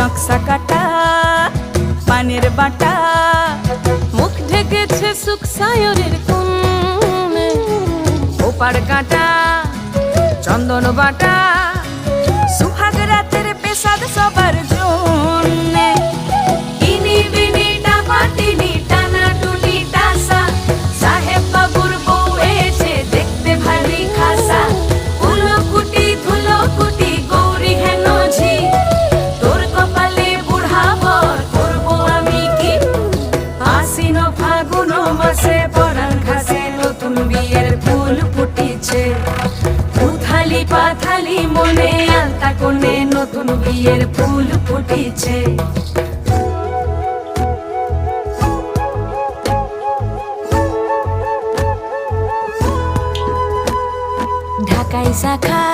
নকশা কাটা পানের বাটা, মুখ ঢেকেছে সুখ সায়রের কোণে, ওপার কাটা চন্দন বাটা, সুহাগ রাতের পেশাদ সবার জন্যে। ইনি বিনি টাপাটিনি টানা টুনি টাসা, সাহেব বাবুর বউ এসে দেখতে ভারী খাসা, উলকুটি ধুলকুটি গৌরী হেন ঝি, তোর কপালে বুড়াবর করবো আমি কি। আশ্বিন ফাগুন মাসে পরাণ ঘাসে নতুন বিয়ের ফুল ফুটিছে, উথালি পাথালি মনে আলতা কোণে নতুন বিয়ের ফুল ফুটিছে। ঢাকাই শাখা